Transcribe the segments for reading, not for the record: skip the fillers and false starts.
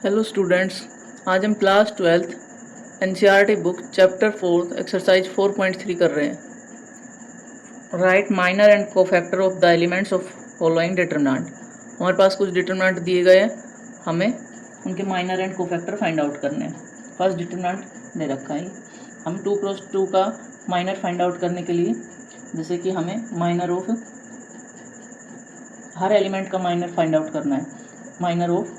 Hello students, आज हम class 12th NCERT book chapter 4 exercise 4.3 कर रहे हैं। Right minor and cofactor of the elements of following determinant. हमारे पास कुछ डिटरमिनेंट दिए गए हैं, हमें उनके minor and cofactor find out करने हैं। फर्स्ट डिटरमिनेंट दे रखा है, हम 2×2 का माइनर फाइंड आउट करने के लिए जैसे कि हमें माइनर ऑफ हर एलिमेंट का माइनर फाइंड आउट करना है। माइनर ऑफ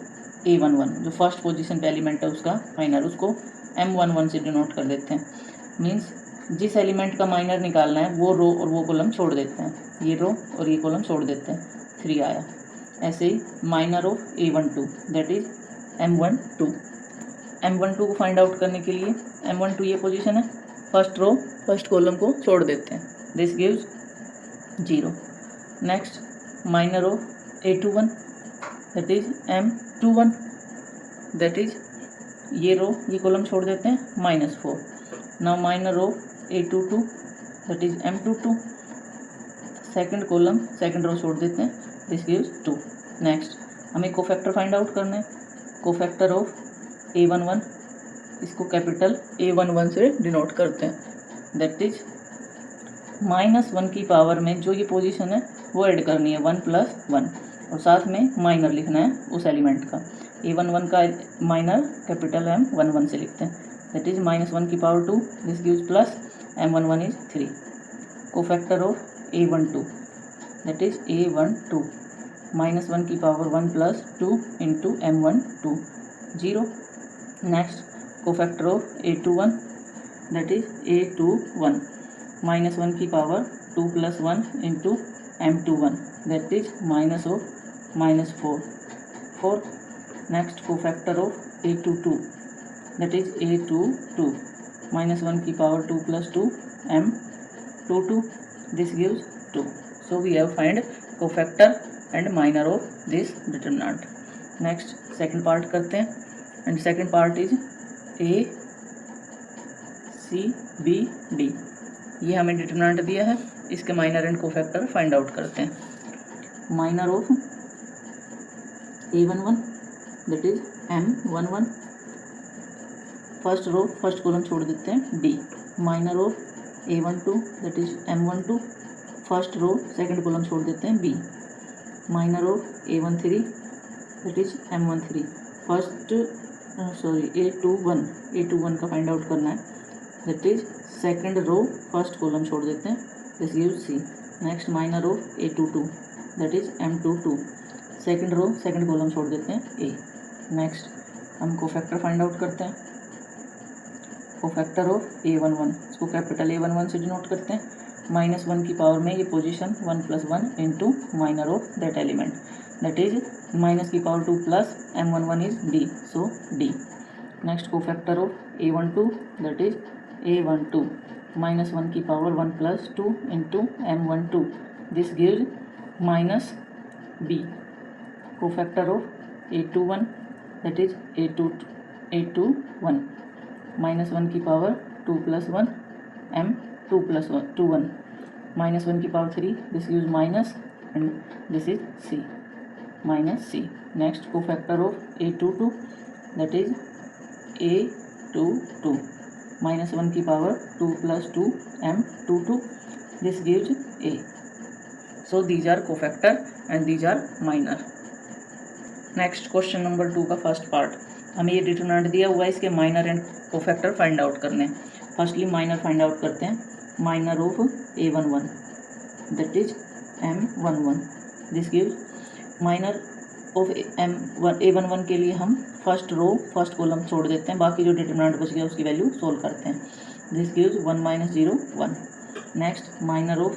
A11 जो फर्स्ट पोजीशन पे एलिमेंट है उसका माइनर, उसको M11 से डिनोट कर देते हैं। मींस जिस एलिमेंट का माइनर निकालना है वो रो और वो कॉलम छोड़ देते हैं, ये रो और ये कॉलम छोड़ देते हैं, 3 आया। ऐसे ही minor of A12 that is M12। M12 को फाइंड आउट करने के लिए M12 ये पोजीशन है, फर्स्ट रो फर्स्ट कॉलम को छोड़ देते हैं, this gives 0। Next minor of A21 that is M21 that is ये रो ये कॉलम छोड़ देते हैं, -4। Now minor of A22 that is M22 second column second row छोड़ देते हैं, दिस गिव्स 2। नेक्स्ट हमें कोफैक्टर फाइंड आउट करना है। कोफैक्टर ऑफ A11 इसको कैपिटल A11 से डिनोट करते हैं, दैट इज -1 की पावर में जो ये पोजीशन है वो ऐड करनी है 1 + 1 और साथ में माइनर लिखना है उस एलिमेंट का। A11 का माइनर कैपिटल M11 से लिखते हैं, दैट इज -1 की power 2 this gives plus M11 is 3। Cofactor of A12 that is A12 -1 की power 1 + 2 into M12 0। Next cofactor of A21 that is A21 -1 की power 2 + 1 into M21 that is -4। Next cofactor of A22 that is A22 -1 की power 2 + 2 M22 this gives 2। So we have find cofactor and minor of this determinant. Next second part करते हैं and second part is A C B D। ये हमें determinant दिया है, इसके minor and cofactor find out करते हैं। Minor of A11 that is M11 first row first column छोड़ देते हैं D। Minor of A12 that is M12 first row second column छोड़ देते हैं B। Minor of A13 that is M13 first A21 का find out करना है, that is second row first column छोड़ देते हैं, this gives C। Next minor of A22 that is M22 second row second column छोड़ देते हैं A। Next हम कोफैक्टर फाइंड आउट करते हैं। कोफैक्टर ऑफ A11 इसको कैपिटल A11 से डिनोट करते हैं, -1 की पावर में ये position 1 + 1 into minor of that element that is minus की power 2 plus M11 is D, so D। Next cofactor of A12 that is A12 -1 की power 1 + 2 into M12 this gives -B। Cofactor of A21 that is A21 -1 की power 2 + 1 M2 + 1 -1 की power 3 this gives minus and this is C -C। Next cofactor of A22 that is A22 -1 की power 2 + 2 M22 this gives A। So these are cofactor and these are minor. Next question number 2 का first part, हमें ये determinant दिया हुआ है, इसके minor and cofactor find out करने हैं। फर्स्टली माइनर फाइंड आउट करते हैं। Minor of A11 that is M11 this gives minor of A11 के लिए हम फर्स्ट रो फर्स्ट कॉलम छोड़ देते हैं, बाकी जो डिटरमिनेंट बच गया उसकी वैल्यू सोल्व करते हैं, this gives 1 - 0 1। Next minor of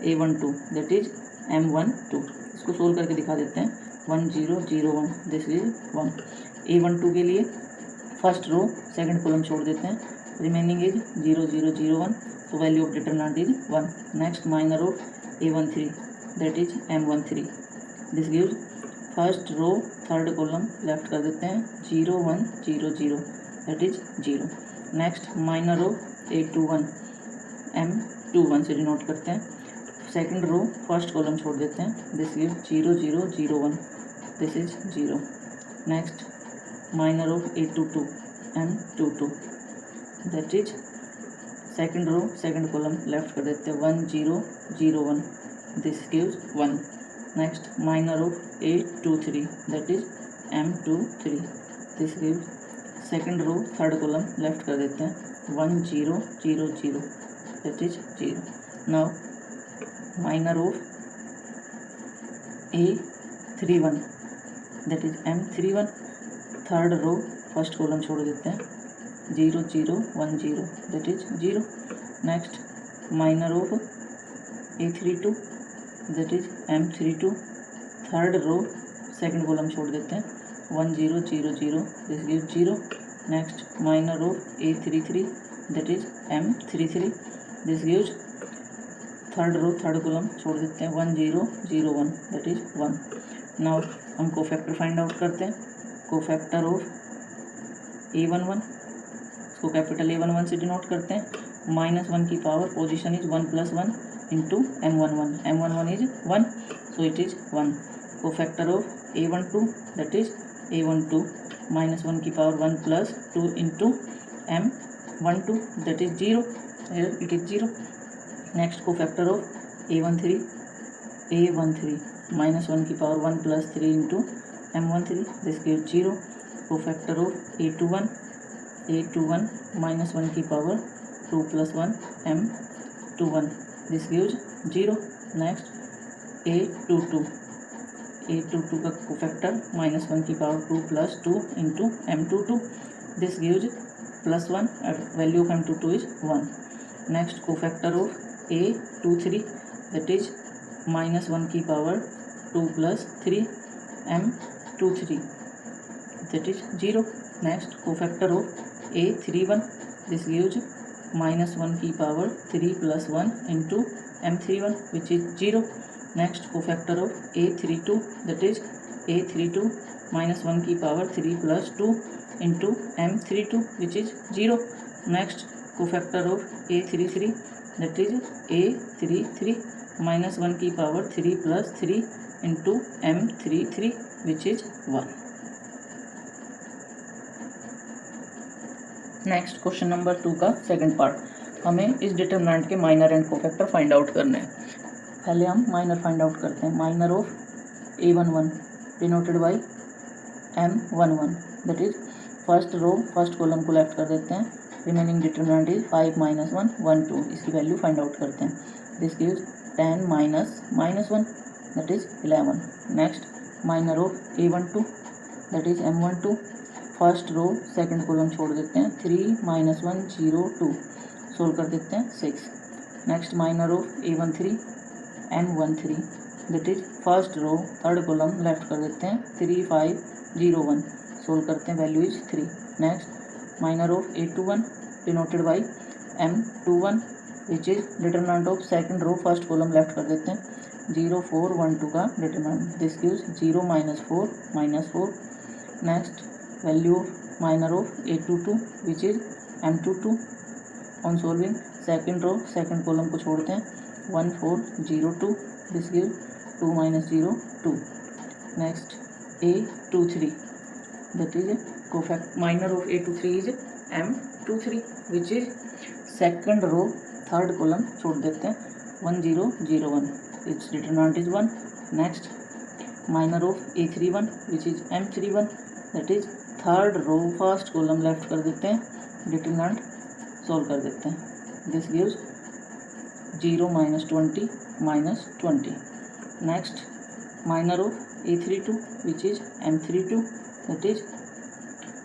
A12 that is M12 इसको सोल्व करके दिखा देते हैं, 1 0 0 1 दिस इज 1। A12 के लिए फर्स्ट रो सेकंड कॉलम छोड़ देते हैं, रिमेनिंग इज 0 0 0 1, तो value of determinant is 1। Next minor of A13 that is M13 this gives first row third column left कर देते हैं, 0 1 0 0 that is 0। Next minor of A21 M21 से denote करते हैं, सेकंड रो फर्स्ट कॉलम छोड़ देते हैं, this gives 0 0 0 1 this is 0। Next minor of A22 M22 that is second row second column left कर देते हैं 1 0 0 1 this gives 1 next minor of A23 that is M23 this gives second row third column left कर देते हैं 1 0 0 0 that is 0 now minor of A31 that is M31 third row first column छोड़ देते हैं 0 0 1 0 that is 0 next minor of A32 that is M32 third row second column छोड़ देते हैं 1 0 0 0 this gives 0 next minor of A33 that is M33 this gives third row third column छोड़ देते हैं 1 0 0 1 that is 1 now हम cofactor find out करते हैं cofactor of A11 इसको कैपिटल A11 से डिनोट करते हैं -1 की power position is 1 + 1 into M11 is 1 so it is 1 cofactor of A12 that is A12 -1 की power 1 + 2 into M12 that is 0 here it is 0 next cofactor of A13 -1 की power 1 + 3 into M13 this gives 0 cofactor of A21 -1 की power 2 + 1 M21 this gives 0 next A22 का cofactor -1 की power 2 + 2 into M22 this gives +1 value of M22 is 1 next cofactor of A23 that is -1 की power 2 + 3 M23 that is 0 next cofactor of A31 this gives -1 की power 3 + 1 into M31 which is 0 next cofactor of A32 that is A32 -1 की power 3 + 2 into M32 which is 0 next cofactor of A33 that is A33 -1 की power 3 + 3 into M33 which is 1 next question number 2 का second part हमें इस determinant के minor and cofactor find out करने हैं पहले हम माइनर फाइंड आउट करते हैं minor of A11 denoted by M11 that is first row first column को लेफ्ट कर देते हैं रिमेनिंग डिटरमिनेंट इज 5 - 1 1 2 इसकी वैल्यू फाइंड आउट करते हैं this gives 10 - -1 that is 11 next minor of A12 that is M12 first row second column छोड़ देते हैं 3 - 1 0 2 सोल्व कर देते हैं 6 next minor of A13 M13 that is first row third column left कर देते हैं 3 5 0 1 सोल्व करते हैं value is 3 next minor of A21 denoted by M21 which is determinant of second row first column left कर देते हैं 0 4 1 2 का determinant this gives 0 - 4 next value of minor of A22 which is M22 on solving second row second column को छोड़ते हैं 1 4 0 2 this gives 2 - 0 2 next A23 that is minor of A23 is M23 which is second row third column छोड़ देते हैं 1 0 0 1 its determinant is 1 next minor of A31 which is M31 that is third row first column left कर देते हैं determinant solve कर देते हैं this gives 0 - 20 -20 next minor of A32 which is M32 that is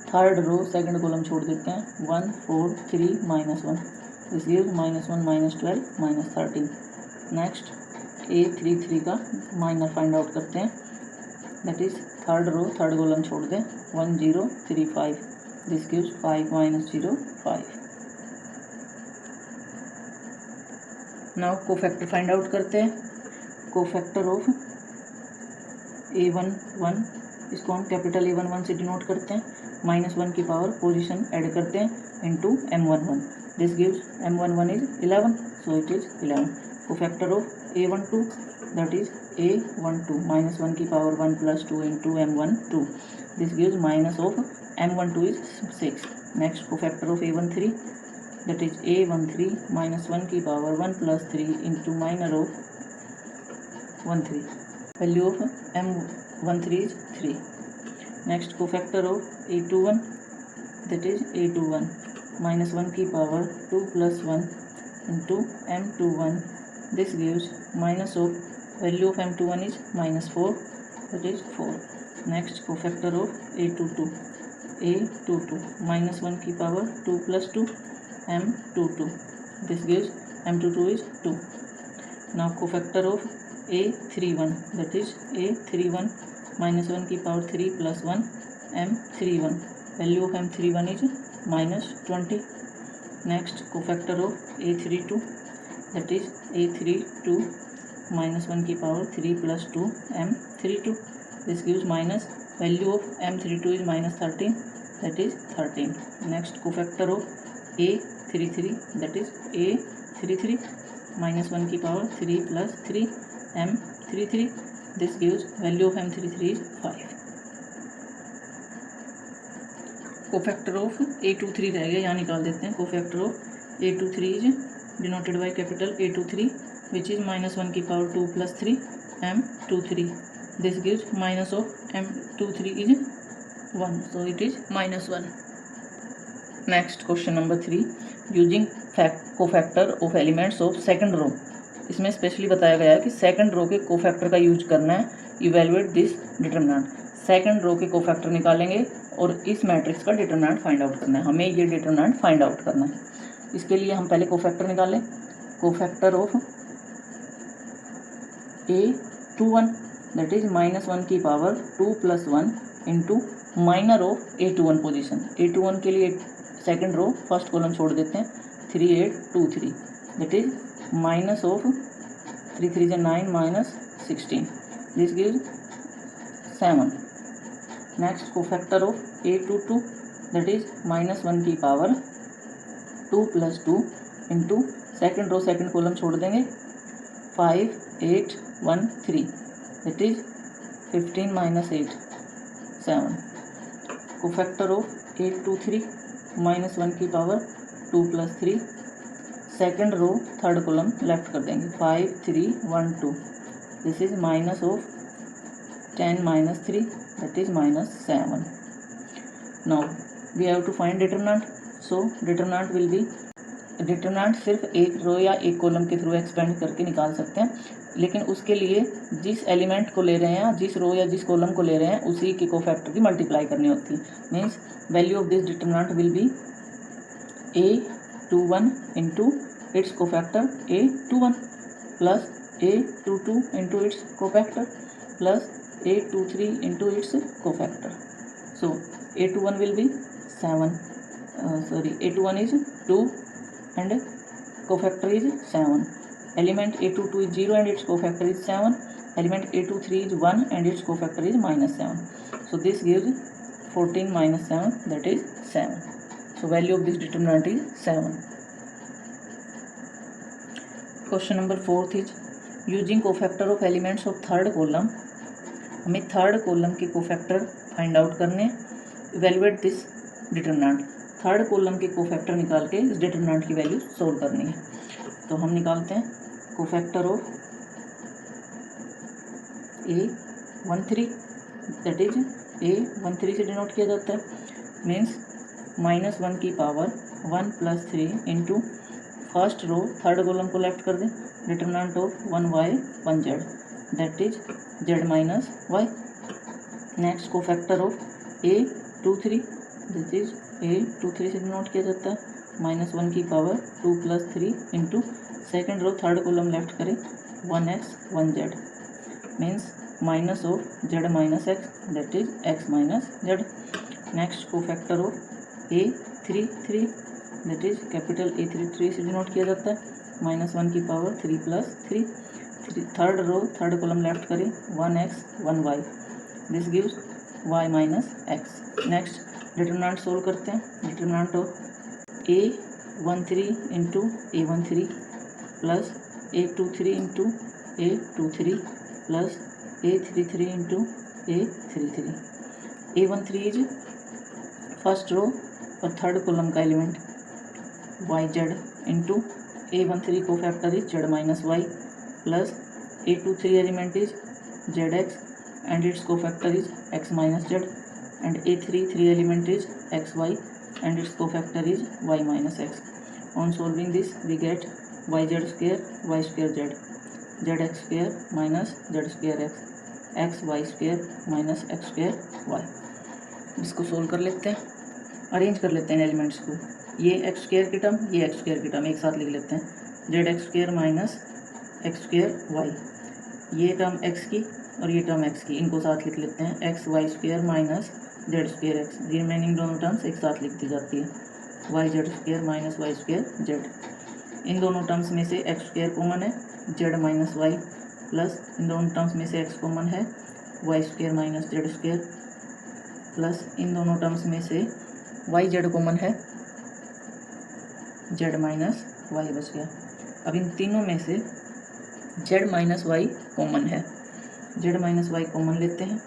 third row second column छोड़ देते हैं 1 4 3 -1 this gives -1 -12 -13 next A33 का माइनर फाइंड आउट करते हैं that is third row third column छोड़ दें 1 0 3 5 this gives 5 - 0 5 now cofactor find out करते हैं कोफैक्टर ऑफ A11 इसको हम कैपिटल A11 से डिनोट करते हैं -1 की पावर पोजीशन ऐड करते हैं into M11 this gives M11 is 11 so it is 11 cofactor of A12 that is A12 -1 की power 1 + 2 into M12 this gives -1 m12 is 6. Next cofactor of a13, that is a13 minus 1 की power 1 plus 3 into minor of 13. Value of m13 is 3. Next cofactor of a21, that is a21 minus 1 की power 2 plus 1 into m21. This gives minus of value of m21 is minus 4, that is 4. Next cofactor of a22 minus 1 की power 2 plus 2 m22. This gives m22 is 2. Now cofactor of a31, that is a31 minus 1 की power 3 plus 1 m31. Value of m31 is minus 20. Next cofactor of a32, that is a32 minus 1 की power 3 plus 2 m32. This gives minus. Value of m32 is minus 13, that is 13. Next cofactor of a33, that is a33 minus 1 की power 3 plus 3 m33. This gives value of m33 is 5. Cofactor of a23 रह गया, यहाँ निकाल देते हैं. Cofactor of a23 is denoted by capital a23 which is minus 1 की power 2 plus 3 m23. This gives minus of m23 is 1, so it is minus 1. Next question number 3, using cofactor of elements of second row. इसमें specially बताया गया है कि second row के cofactor का use करना है. Evaluate this determinant. Second row के कोफैक्टर निकालेंगे और इस मैट्रिक्स का डिटरमिनेंट फाइंड आउट करना है. हमें ये डिटरमिनेंट फाइंड आउट करना है. इसके लिए हम पहले कोफैक्टर निकालें. Cofactor of a21, that is minus 1 की power 2 plus 1 into minor of a21 position. a21 के लिए सेकंड रो फर्स्ट कॉलम छोड़ देते हैं. 3 8 2 3, that is minus of 3 3 is 9 minus 16. This gives 7. Next cofactor of a22, that is minus 1 की power 2 plus 2 into second row second column छोड़ देंगे 5 8 1 3, that is 15 minus 8 7. Cofactor of a23 minus 1 की power 2 plus 3, second row third column left कर देंगे 5 3 1 2. This is minus of 10 minus 3, that is minus 7. Now we have to find determinant. So determinant will be, determinant सिर्फ एक रो या एक column के through expand करके निकाल सकते हैं, लेकिन उसके लिए जिस एलिमेंट को ले रहे हैं, जिस रो या जिस कॉलम को ले रहे हैं, उसी के कोफैक्टर की मल्टीप्लाई करनी होती है. Means value of this determinant will be a21 into its cofactor a21 plus a22 into its cofactor plus a23 into its cofactor. So a21 will be 7. a21 is 2 and cofactor is 7. Element a22 is 0 and its cofactor is 7. Element a23 is 1 and its cofactor is minus 7. So this gives 14 minus 7, that is 7. So value of this determinant is 7. Question number 4 is using cofactor of elements of third column. हमें third column के cofactor find out करने. Evaluate this determinant. Third column के cofactor निकाल के इस determinant की value solve करनी है. तो हम निकालते हैं cofactor of a13, that is a13 से डिनोट किया जाता है. मीन्स माइनस 1 की power 1 plus 3 into first row third column को लेफ्ट कर दें. Determinant of 1y 1z, that is z minus y. Next cofactor of a23, this is a23 से denote किया जाता है. माइनस 1 की power 2 plus 3 into second row third column left करें 1x 1z. Means minus of z minus x, that is x minus z. Next cofactor of a33, that is capital A33 से denote किया जाता है. Minus 1 की power 3 plus 3. Third row third column left करें 1x 1y. This gives y minus x. Next determinant solve करते हैं. Determinant of a13 into a13 plus a23 into a23 plus a33 into a33. a13 is first row और third column का element y z into A13 को factor is z minus y plus A23 element is Z x and its cofactor is x minus z and A33 element is xy and its cofactor is y minus x. On solving this we get yz square y square z, zx square minus z square x, xy square minus x square y. इसको solve कर लेते हैं, arrange कर लेते हैं elements को। ये x square की टर्म, ये एक्स स्क्वायर की टर्म एक साथ लिख लेते हैं। Z x square minus x square y, ये टर्म एक्स की और ये टर्म एक्स की, इनको साथ लिख लेते हैं। X y square minus z square x, remaining दोनों टर्म्स एक साथ लिख दी जाती है। Y z square minus y square z, इन दोनों टर्म्स में से एक्स स्क्वायर कॉमन है, जेड माइनस वाई प्लस इन दोनों टर्म्स में से एक्स कॉमन है, y square minus z square plus इन दोनों टर्म्स में से वाई जेड कॉमन है, जेड माइनस वाई बच गया। अब इन तीनों में से जेड माइनस वाई कॉमन है, जेड माइनस वाई कॉमन लेते हैं,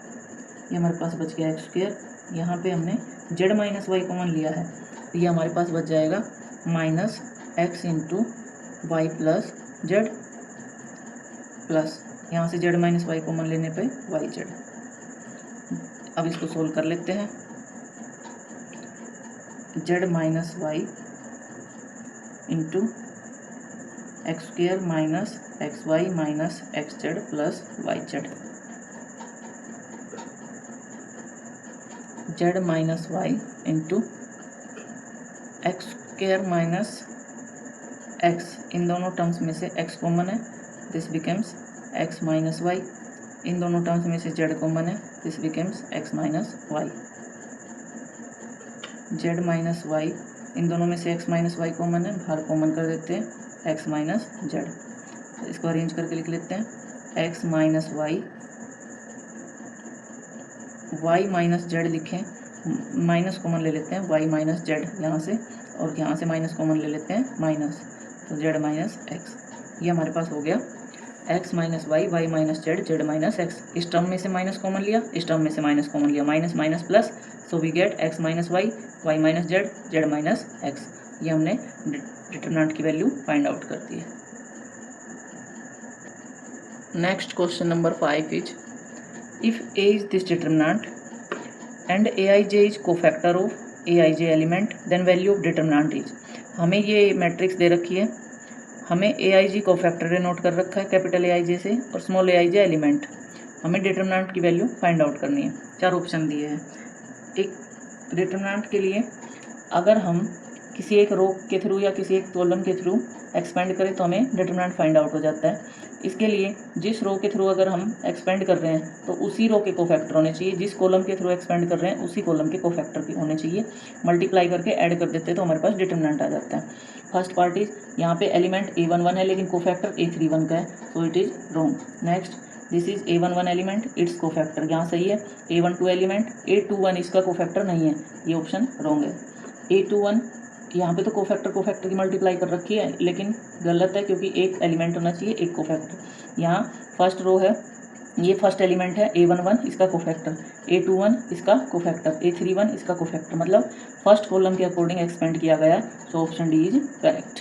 ये हमारे पास बच गया एक्स स्क्वायर। यहाँ पे हमने जेड माइनस वाई कॉमन लिया है, तो ये हमारे पास बच जाएगा minus x into Y plus Z plus यहाँ से जेड माइनस वाई कॉमन लेने पे वाई जेड। अब इसको सोल्व कर लेते हैं। Z minus y into x square minus x y minus x z plus y z, z minus y into x square minus x, इन दोनों टर्म्स में से एक्स कॉमन है, this becomes x minus y, इन दोनों terms में से z common है, this becomes x minus y, z minus y, इन दोनों में से एक्स माइनस वाई कॉमन है, बाहर कॉमन कर देते हैं, एक्स माइनस जेड। इसको अरेंज करके लिख लेते हैं, x minus y, y minus z लिखें, माइनस कॉमन ले लेते हैं, वाई माइनस जेड यहाँ से, और यहाँ से माइनस कॉमन ले लेते हैं माइनस, तो जेड माइनस एक्स। ये हमारे पास हो गया x minus y, y minus z, z minus x. इस टर्म में से माइनस कॉमन लिया, इस टर्म में से माइनस कॉमन लिया, minus minus plus, so we get x minus y, y minus z, z minus x. ये हमने डिटरमिनेंट की वैल्यू फाइंड आउट कर दी है। Next question number 5 is if a is this determinant and aij is cofactor of aij element then value of determinant is। हमें ये matrix दे रखी है, हमें aij कोफैक्टर डिनोट कर रखा है कैपिटल aij से और स्मॉल aij एलिमेंट, हमें डिटरमिनेंट की वैल्यू फाइंड आउट करनी है। 4 ऑप्शन दिए हैं। एक डिटरमिनेंट के लिए अगर हम किसी एक रो के थ्रू या किसी एक कॉलम के थ्रू एक्सपेंड करें तो हमें डिटरमिनेंट फाइंड आउट हो जाता है। इसके लिए जिस रो के थ्रू अगर हम एक्सपेंड कर रहे हैं तो उसी रो के कोफैक्टर होने चाहिए, जिस कॉलम के थ्रू एक्सपेंड कर रहे हैं उसी कॉलम के कोफैक्टर भी होने चाहिए। मल्टीप्लाई करके ऐड कर देते हैं तो हमारे पास डिटरमिनेंट आ जाता है। फर्स्ट पार्ट इज यहाँ पे एलिमेंट A11 है लेकिन कोफैक्टर A31 का है, so it is wrong. Next this is A11 element, it's cofactor यहाँ सही है। A12 एलिमेंट, A21 इसका कोफैक्टर नहीं है, ये ऑप्शन रॉन्ग है। A21 यहाँ पे तो कोफैक्टर की मल्टीप्लाई कर रखी है लेकिन गलत है क्योंकि एक एलिमेंट होना चाहिए, एक कोफैक्टर। यहाँ फर्स्ट रो है, ये फर्स्ट एलिमेंट है A11 इसका कोफैक्टर, A21 इसका कोफैक्टर, A31 इसका कोफैक्टर, मतलब फर्स्ट कॉलम के अकॉर्डिंग एक्सपेंड किया गया है। So option D is correct.